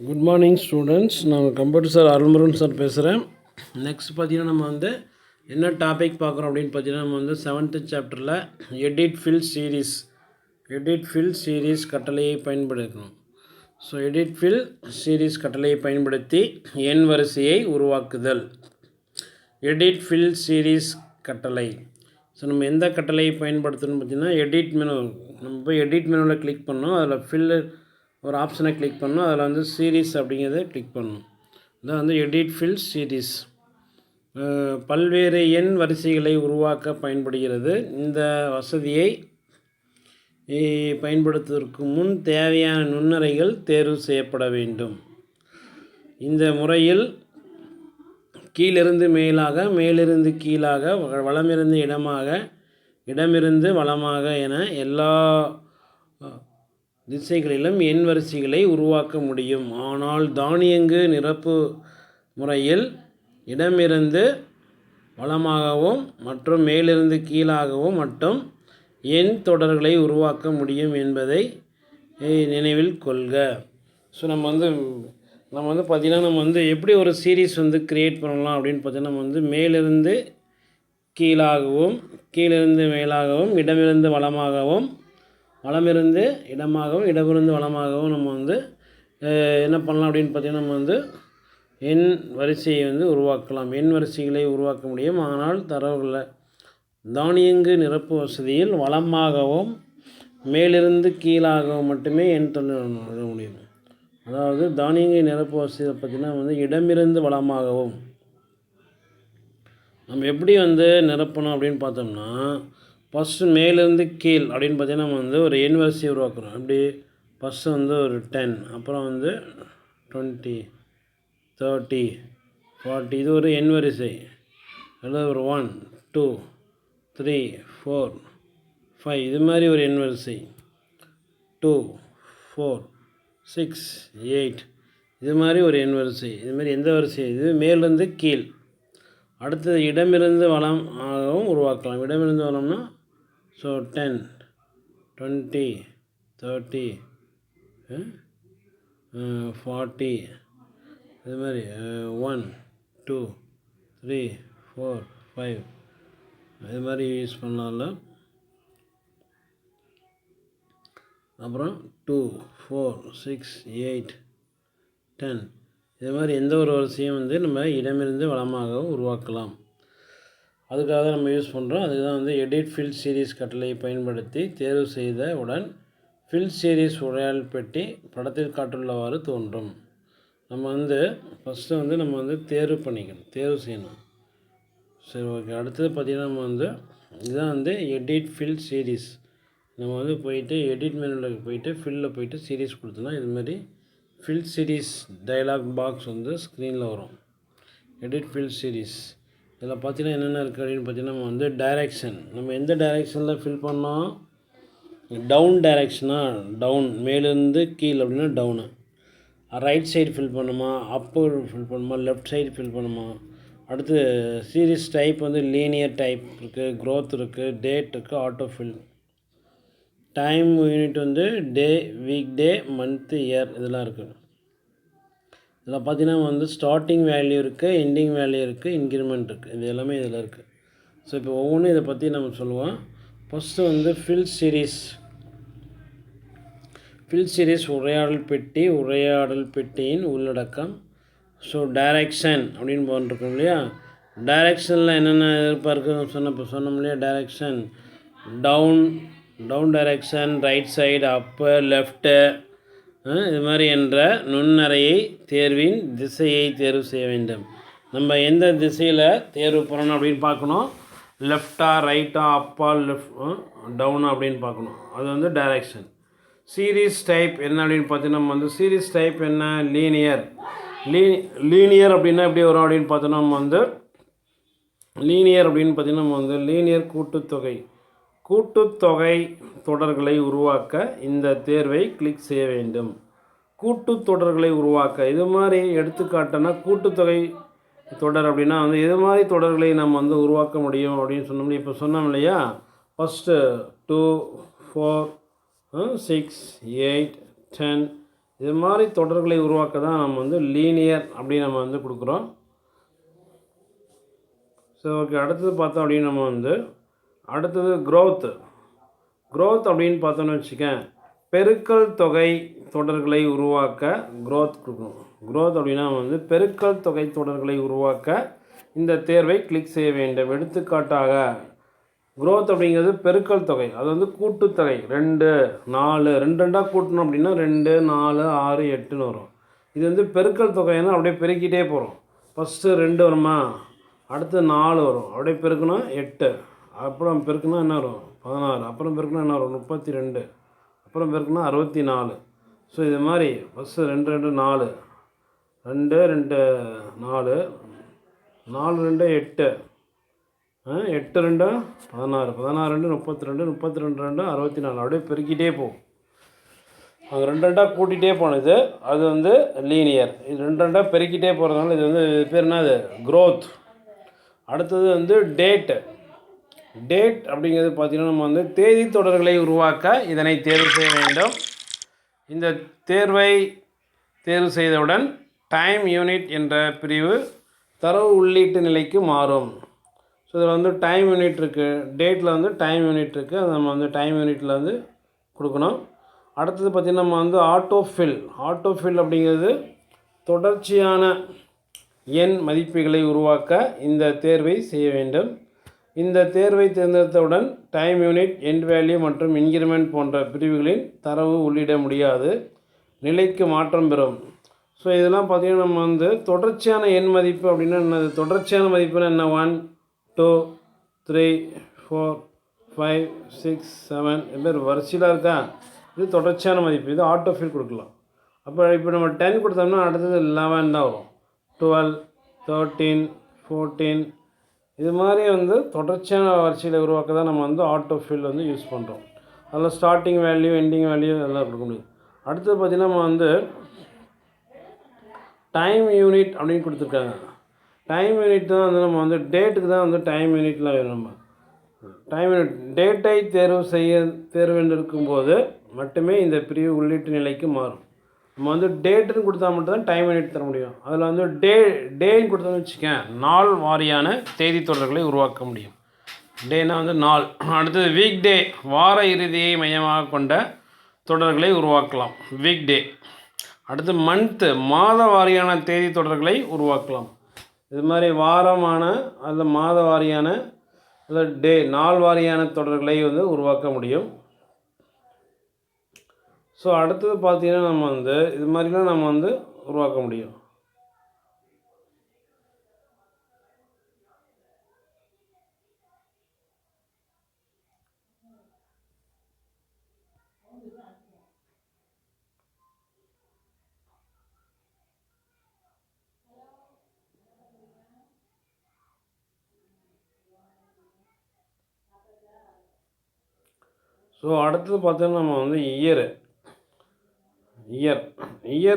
Good morning students. நான் computer sir Arulmurugan sir பேசுகிறேன். Next பார்த்தீங்கன்னா நம்ம வந்து என்ன டாபிக் பார்க்குறோம் அப்படின்னு பார்த்தீங்கன்னா நம்ம வந்து 7th சாப்டரில் எடிட் ஃபில் சீரீஸ் கட்டளையை பயன்படுத்தணும். ஸோ எடிட் ஃபில் சீரீஸ் கட்டளையை பயன்படுத்தி எண் வரிசையை உருவாக்குதல். எடிட் ஃபில் சீரீஸ் கட்டளை. ஸோ நம்ம எந்த கட்டளையை பயன்படுத்தணும்னு பார்த்தீங்கன்னா எடிட் மெனு. நம்ம போய் எடிட் மெனுவில் கிளிக் பண்ணோம், அதில் ஃபில் ஒரு ஆப்ஷனை கிளிக் பண்ணணும், அதில் வந்து சீரீஸ் அப்படிங்கிறத கிளிக் பண்ணணும். இதான் வந்து எடிட் ஃபில் சீரீஸ். பல்வேறு எண் வரிசைகளை உருவாக்க பயன்படுகிறது. இந்த வசதியை பயன்படுத்துவதற்கு முன் தேவையான நுண்ணறைகள் தேர்வு செய்யப்பட வேண்டும். இந்த முறையில் கீழிருந்து மேலாக, மேலிருந்து கீழாக, வலமிருந்து இடமாக, இடமிருந்து வலமாக என எல்லா திசைகளிலும் எண் வரிசைகளை உருவாக்க முடியும். ஆனால் தானியங்கு நிரப்பு முறையில் இடமிருந்து வலமாகவும் மற்றும் மேலிருந்து கீழாகவும் மட்டும் எண் தொடர்களை உருவாக்க முடியும் என்பதை நினைவில் கொள்க. ஸோ நம்ம வந்து பார்த்திங்கன்னா நம்ம வந்து எப்படி ஒரு சீரீஸ் வந்து க்ரியேட் பண்ணலாம் அப்படின்னு பார்த்தீங்கன்னா நம்ம வந்து மேலிருந்து கீழாகவும், கீழிருந்து மேலாகவும், இடமிருந்து வலமாகவும், வலமிருந்து இடமாகவும், இடமிருந்து வலமாகவும் நம்ம வந்து என்ன பண்ணலாம் அப்படின்னு பார்த்திங்கன்னா நம்ம வந்து எண் வரிசையை வந்து உருவாக்கலாம். எண் வரிசைகளை உருவாக்க முடியும். ஆனால் தரவுகளை தானியங்கு நிரப்பு வசதியில் வலமாகவும் மேலிருந்து கீழாகவும் மட்டுமே எண் தொடர முடியும். அதாவது தானியங்கு நிரப்பு வசதியை பார்த்திங்கன்னா வந்து இடமிருந்து வலமாகவும் நம்ம எப்படி வந்து நிரப்பணும் அப்படின்னு பார்த்தோம்னா ஃபஸ்ட்டு மேலேருந்து கீழ் அப்படின்னு பார்த்தீங்கன்னா நம்ம வந்து ஒரு எண் வரிசையை உருவாக்குறோம். அப்படி ஃபஸ்ட்டு வந்து ஒரு 10, அப்புறம் வந்து 20, 30, 40, இது ஒரு எண் வரிசை. அல்லது ஒரு 1, 2, 3, 4, 5 இது மாதிரி ஒரு எண் வரிசை. 2, 4, 6, 8 இது மாதிரி ஒரு எண் வரிசை. இதுமாதிரி எந்த வரிசை? இது மேலிருந்து கீழ். அடுத்தது இடமிருந்து வலம் ஆகவும் உருவாக்கலாம். இடமிருந்து வலம்னா ஸோ 10, 20, 30, 40 இது மாதிரி 1, 2, 3, 4, 5 இது மாதிரி யூஸ் பண்ணலாம்ல. அப்புறம் 2, 4, 6, 8, 10 இது மாதிரி எந்த ஒரு வரிசையும் வந்து நம்ம இடமிருந்து வலமாகவும் உருவாக்கலாம். அதுக்காக தான் நம்ம யூஸ் பண்ணுறோம். அதுதான் வந்து எடிட் ஃபில் சீரீஸ் கட்டளையை பயன்படுத்தி தேர்வு செய்த உடன் ஃபில் சீரீஸ் உரையாடல் பெட்டி படத்தில் காட்டுள்ளவாறு தோன்றும். நம்ம வந்து ஃபஸ்ட்டு வந்து நம்ம வந்து தேர்வு செய்யணும். சரி, ஓகே. அடுத்தது பார்த்திங்கன்னா நம்ம வந்து இதுதான் வந்து எடிட் ஃபில் சீரீஸ். நம்ம வந்து போயிட்டு எடிட் மெனுவில் போயிட்டு ஃபில்லில் போயிட்டு சீரீஸ் கொடுத்தோன்னா இதுமாதிரி ஃபில் சீரீஸ் டயலாக் பாக்ஸ் வந்து ஸ்க்ரீனில் வரும். எடிட் ஃபில் சீரீஸ் இதில் பார்த்தீங்கன்னா என்னென்ன இருக்குது அப்படின்னு பார்த்தீங்கன்னா நம்ம வந்து டைரெக்ஷன். நம்ம எந்த டைரெக்ஷனில் ஃபில் பண்ணோம்? டவுன் டைரெக்ஷனாக டவுன், மேலேருந்து கீழ் அப்படின்னா டவுனு. ரைட் சைடு ஃபில் பண்ணுமா, அப்பு ஃபில் பண்ணுமா, லெஃப்ட் சைடு ஃபில் பண்ணுமா. அடுத்து சீரீஸ் டைப் வந்து லீனியர் டைப் இருக்குது, க்ரோத் இருக்குது, டேட் இருக்குது, ஆட்டோ ஃபில். டைம் யூனிட் வந்து டே, வீக் டே, மந்த்து, இயர் இதெல்லாம் இருக்குது. இதில் பார்த்தீங்கன்னா வந்து ஸ்டார்டிங் வேல்யூ இருக்குது, எண்டிங் வேல்யூ இருக்குது, இன்க்ரிமெண்ட் இருக்குது. இது எல்லாமே இதில் இருக்குது. ஸோ இப்போ ஒவ்வொன்றும் இதை பற்றி நம்ம சொல்லுவோம். ஃபஸ்ட்டு வந்து ஃபில் சீரீஸ் உரையாடல் பெட்டியின் உள்ளடக்கம். ஸோ டைரெக்ஷன் அப்படின்னு போட்டிருக்கோம் இல்லையா. டைரெக்ஷனில் என்னென்ன எதிர்பார்க்குன்னு சொன்னோம் இல்லையா. Direction down direction, right side, up, left இது மாதிரி என்ற நுண்ணறையை தேர்வின் திசையை தேர்வு செய்ய வேண்டும். நம்ம எந்த திசையில் தேர்வு பண்ணணும் அப்படின்னு பார்க்கணும். லெஃப்டா, ரைட்டா, அப்பா, டவுனா அப்படின்னு பார்க்கணும். அது வந்து டைரெக்ஷன். சீரீஸ் டைப் என்ன அப்படின்னு பார்த்தீங்கன்னா நம்ம வந்து சீரீஸ் டைப் என்ன? லீனியர் அப்படின்னா எப்படி வரும் அப்படின்னு பார்த்தோன்னா நம்ம வந்து லீனியர் அப்படின்னு பார்த்தீங்கன்னா நம்ம வந்து லீனியர் கூட்டுத்தொகை தொடர்களை உருவாக்க இந்த தேர்வை கிளிக் செய்ய வேண்டும். கூட்டுத்தொடர்களை உருவாக்க இது மாதிரி எடுத்துக்காட்டுனா கூட்டுத்தொகை தொடர் அப்படின்னா வந்து இது மாதிரி தொடர்களை நம்ம வந்து உருவாக்க முடியும் அப்படின்னு சொன்னோம்னா இப்போ சொன்னோம் இல்லையா. ஃபஸ்ட்டு 2, 4, 6, 8, 10 இது மாதிரி தொடர்களை உருவாக்க தான் நம்ம வந்து லீனியர் அப்படின்னு நம்ம வந்து கொடுக்குறோம். ஸோ ஓகே, அடுத்தது பார்த்தோம் அப்படின்னு நம்ம வந்து அடுத்தது க்ரோத் அப்படின்னு பார்த்தோன்னு வச்சுக்கேன், பெருக்கல் தொகை தொடர்களை உருவாக்க க்ரோத் கொடுக்கணும். க்ரோத் அப்படின்னா வந்து பெருக்கல் தொகை தொடர்களை உருவாக்க இந்த தேர்வை கிளிக் செய்ய வேண்டும். எடுத்துக்காட்டாக க்ரோத் அப்படிங்கிறது பெருக்கல் தொகை, அது வந்து கூட்டுத்தொகை 2 4 2 2ஆக கூட்டணும் அப்படின்னா 2 4 6 8ன்னு வரும். இது வந்து பெருக்கல் தொகைன்னா அப்படியே பெருக்கிட்டே போகிறோம். ஃபஸ்ட்டு 2 வருமா, அடுத்து 4 வரும், அப்படியே பெருக்குனா 8, அப்புறம் பெருக்குனா என்ன வரும் 16, அப்புறம் பெருக்குனா என்ன வரும் 32, அப்புறம் பெருக்குனா 64. ஸோ இது மாதிரி ஃபஸ்ட்டு 2 2 4 2 2 4 4 2 8 8 2 16 16 2 32 32 2 64, அப்படியே பெருக்கிட்டே போகும். அங்கே 2 2ஆக கூட்டிகிட்டே போனது அது வந்து லீனியர். இது 2 2ஆக பெருக்கிட்டே போகிறதுனால இது வந்து பேர் என்னது க்ரோத். அடுத்தது வந்து டேட் அப்படிங்கிறது பார்த்திங்கன்னா நம்ம வந்து தேதி தொடர்களை உருவாக்க இதனை தேர்வு செய்ய வேண்டும். இந்த தேர்வை தேர்வு செய்தவுடன் டைம் யூனிட் என்ற பிரிவு தரவு உள்ளீட்டு நிலைக்கு மாறும். ஸோ இதில் வந்து டைம் யூனிட் இருக்குது, டேட்டில் வந்து டைம் யூனிட் இருக்குது, அதை நம்ம வந்து டைம் யூனிட்டில் வந்து கொடுக்கணும். அடுத்தது பார்த்திங்கன்னா நம்ம வந்து ஆட்டோஃபில் அப்படிங்கிறது தொடர்ச்சியான எண் மதிப்புகளை உருவாக்க இந்த தேர்வை செய்ய வேண்டும். இந்த தேர்வை தேர்ந்தெடுத்தவுடன் டைம் யூனிட், எண்ட் வேல்யூ மற்றும் இன்கிரிமெண்ட் போன்ற பிரிவுகளின் தரவு உள்ளிட முடியாது, நிலைக்கு மாற்றம் பெறும். ஸோ இதெல்லாம் பார்த்திங்கன்னா நம்ம வந்து தொடர்ச்சியான எண் மதிப்பு அப்படின்னா என்னது, தொடர்ச்சியான மதிப்புன்னா என்ன 1 2 3 4 5 6 7 இது பேர் வரிசையில் இருக்கா, இது தொடர்ச்சியான மதிப்பு, இது ஆட்டோஃபில் கொடுக்கலாம். அப்போ இப்போ நம்ம 10 கொடுத்தோம்னா அடுத்தது 11 தான் வரும், 12 13 14 இது மாதிரி வந்து தொடர்ச்சியான வரிசையில் உருவாக்க தான் நம்ம வந்து ஆட்டோஃபில் வந்து யூஸ் பண்ணுறோம். அதில் ஸ்டார்டிங் வேல்யூ எண்டிங் வேல்யூ எல்லாம் கொடுக்க முடியும். அடுத்தது பார்த்திங்கன்னா நம்ம வந்து டைம் யூனிட் அப்படின்னு கொடுத்துருக்காங்க. டைம் யூனிட் தான் வந்து நம்ம வந்து டேட்டுக்கு தான் வந்து டைம் யூனிட்டில் வேணும். நம்ம டைம் யூனிட் டேட்டை தேர்வெடுக்கும்போது மட்டுமே இந்த பிரிவு உள்ளீட்டு நிலைக்கு மாறும். நம்ம வந்து டேட்டுன்னு கொடுத்தா மட்டும்தான் டைம் யூனிட் தர முடியும். அதில் வந்து டேன்னு கொடுத்தோன்னு வச்சுக்கேன், நாள் வாரியான செய்தி தொடர்களை உருவாக்க முடியும். டேனா வந்து நாள். அடுத்தது வீக் டே, வார இறுதியை மையமாக கொண்ட தொடர்களை உருவாக்கலாம், வீக் டே. அடுத்து மந்த்து, மாத வாரியான தேதி தொடர்களை உருவாக்கலாம். இது மாதிரி வாரமான அல்லது மாத வாரியான அல்லது டே நாள் வாரியான தொடர்களை வந்து உருவாக்க முடியும். ஸோ அடுத்தது பார்த்திங்கன்னா நம்ம வந்து இது மாதிரிலாம் நம்ம வந்து உருவாக்க முடியும். ஸோ அடுத்தது பார்த்தோம்னா நம்ம வந்து இயர்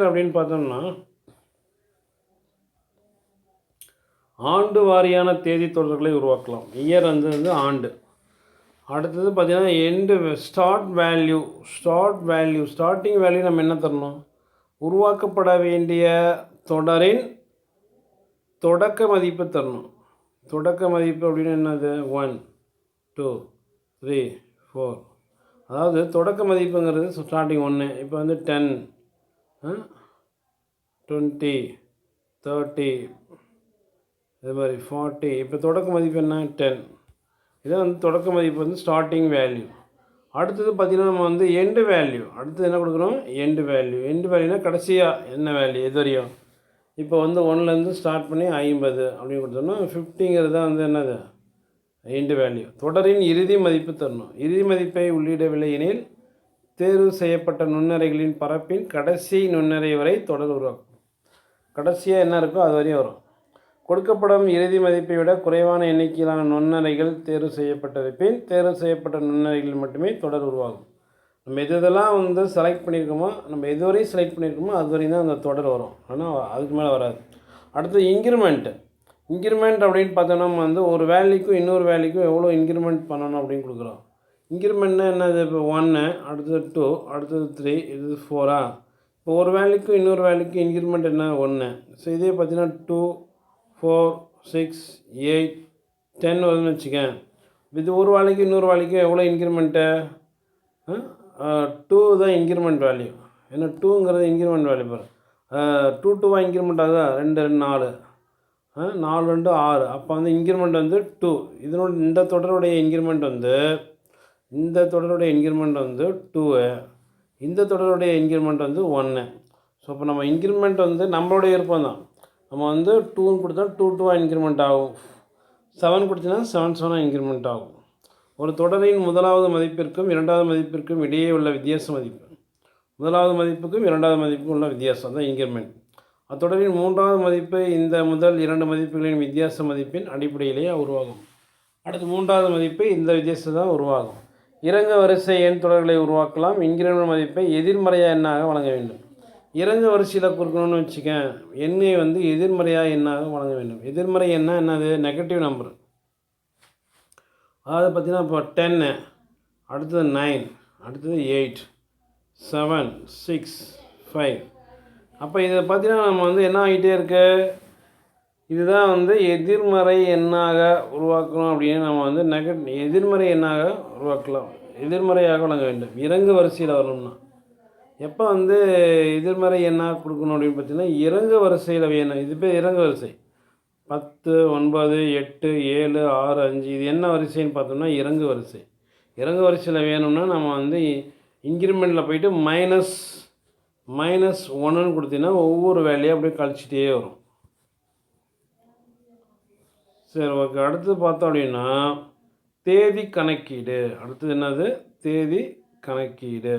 அப்படின்னு பார்த்தோம்னா ஆண்டு வாரியான தேதி தொடர்களை உருவாக்கலாம். இயர் வந்து ஆண்டு. அடுத்தது பார்த்திங்கன்னா ஸ்டார்டிங் வேல்யூ நம்ம என்ன தரணும், உருவாக்கப்பட வேண்டிய தொடரின் தொடக்க மதிப்பு தரணும். தொடக்க மதிப்பு அப்படின்னு என்னது 1 2 3 4, அதாவது தொடக்க மதிப்புங்கிறது ஸ்டார்டிங் 1, இப்போ வந்து 10 20 30 இது மாதிரி 40, இப்போ தொடக்க மதிப்பு என்ன 10. இதான் வந்து தொடக்க மதிப்பு வந்து ஸ்டார்டிங் வேல்யூ. அடுத்தது பார்த்திங்கன்னா நம்ம வந்து எண்டு வேல்யூ. அடுத்தது என்ன கொடுக்குறோம், எண்டு வேல்யூனா கடைசியாக என்ன வேல்யூ எது வரையும். இப்போ வந்து 1லேருந்து ஸ்டார்ட் பண்ணி 50 அப்படின்னு கொடுத்தோம்னா 50ங்கிறது தான் வந்து என்னது எண்டு வேல்யூ. தொடரின் இறுதி மதிப்பு தரணும். இறுதி மதிப்பை உள்ளிடவில்லை எனில் தேர்வு செய்யப்பட்ட நுண்ணறைகளின் பரப்பின் கடைசி நுண்ணறை வரை தொடர் உருவாக்கும். கடைசியாக என்ன இருக்கோ அது வரையும் வரும். கொடுக்கப்படும் இறுதி மதிப்பை விட குறைவான எண்ணிக்கையிலான நுண்ணறைகள் தேர்வு செய்யப்பட்டது பின் தேர்வு செய்யப்பட்ட நுண்ணறைகளில் மட்டுமே தொடர் உருவாகும். நம்ம இதெல்லாம் வந்து செலக்ட் பண்ணியிருக்கோமோ, நம்ம எதுவரையும் செலக்ட் பண்ணியிருக்கோமோ அது வரையும் தான் அந்த தொடர் வரும், ஆனால் அதுக்கு மேலே வராது. அடுத்து இன்க்ரிமெண்ட் அப்படின்னு பார்த்தோன்னா நம்ம வந்து ஒரு வேல்யூக்கும் இன்னொரு வேல்யூக்கும் எவ்வளோ இன்க்ரிமெண்ட் பண்ணணும் அப்படின்னு கொடுக்குறோம். இன்க்ரிமெண்ட்னா என்னது, இப்போ 1 அடுத்தது 2 அடுத்தது 3 இது 4 இப்போ ஒரு வேல்யூக்கும் இன்னொரு வேல்யூக்கும் இன்க்ரிமெண்ட் என்ன 1. ஸோ இதே பார்த்தீங்கன்னா 2 4 6 8 10 வருதுன்னு வச்சுக்கேன். இது ஒரு வேல்யூக்கும் இன்னொரு வேல்யூக்கும் எவ்வளோ இன்க்ரிமெண்ட்டு? 2 தான் இன்க்ரிமெண்ட் வேல்யூ. ஏன்னா 2ங்கிறது இன்க்ரிமெண்ட் வேல்யூ பாரு. 2 2வாக இன்க்ரிமெண்ட் ஆகுதா? 2 2 4 4 2 6. அப்போ வந்து இன்க்ரிமெண்ட் வந்து 2. இந்த தொடருடைய இன்க்ரிமெண்ட் வந்து 2, இந்த தொடருடைய இன்க்ரிமெண்ட் வந்து 1. ஸோ இப்போ நம்ம இன்க்ரிமெண்ட் வந்து நம்மளுடைய விருப்பம் தான். நம்ம வந்து 2ன்னு கொடுத்தா 2 2வாக இன்க்ரிமெண்ட் ஆகும். 7 கொடுத்தீங்கன்னா 7 7ஆக இன்க்ரிமெண்ட் ஆகும். ஒரு தொடரின் முதலாவது மதிப்பிற்கும் இரண்டாவது மதிப்பிற்கும் இடையே உள்ள வித்தியாச மதிப்பு. முதலாவது மதிப்புக்கும் இரண்டாவது மதிப்புக்கும் உள்ள வித்தியாசம் தான் இன்க்ரிமெண்ட். அத்தொடரின் மூன்றாவது மதிப்பு இந்த முதல் 2 மதிப்புகளின் வித்தியாச மதிப்பின் அடிப்படையிலேயே உருவாகும். அடுத்து மூன்றாவது மதிப்பு இந்த வித்தியாசம் தான் உருவாகும். இறங்கு வரிசை எண் தொடர்களை உருவாக்கலாம். இன்க்ரிமெண்ட் மதிப்பை எதிர்மறையாக எண்ணாக வழங்க வேண்டும். இறங்கு வரிசையில் கொடுக்கணும்னு வச்சுக்கேன், எண்ணை வந்து எதிர்மறையாக எண்ணாக வழங்க வேண்டும். எதிர்மறை எண்ணா என்னது? Negative number. அதாவது பார்த்திங்கன்னா இப்போ 10, அடுத்தது 9, அடுத்தது 8, 7, 6, 5. அப்போ இதை பார்த்தீங்கன்னா நம்ம வந்து என்ன ஆகிட்டே இருக்கு? இதுதான் வந்து எதிர்மறை எண்ணாக உருவாக்கணும் அப்படின்னு நம்ம வந்து எதிர்மறை எண்ணாக உருவாக்கலாம். எதிர்மறையாக வழங்க வேண்டும் இறங்கு வரிசையில் வரணும்னா. எப்போ வந்து எதிர்மறை எண்ணாக கொடுக்கணும் அப்படின்னு பார்த்தீங்கன்னா இறங்கு வரிசையில் வேணும். இது பேர் இறங்கு வரிசை. 10 9 8 7 6 5 இது என்ன வரிசைன்னு பார்த்தோம்னா இறங்கு வரிசை. இறங்கு வரிசையில் வேணும்னா நம்ம வந்து இன்க்ரிமெண்ட்டில் போயிட்டு -1ன்னு கொடுத்தீங்கன்னா ஒவ்வொரு வேலையும் அப்படியே கழிச்சிட்டே வரும். சரி, ஓகே. அடுத்து பார்த்தோம் அப்படின்னா தேதி கணக்கீடு. அடுத்தது என்னது? தேதி கணக்கீடு.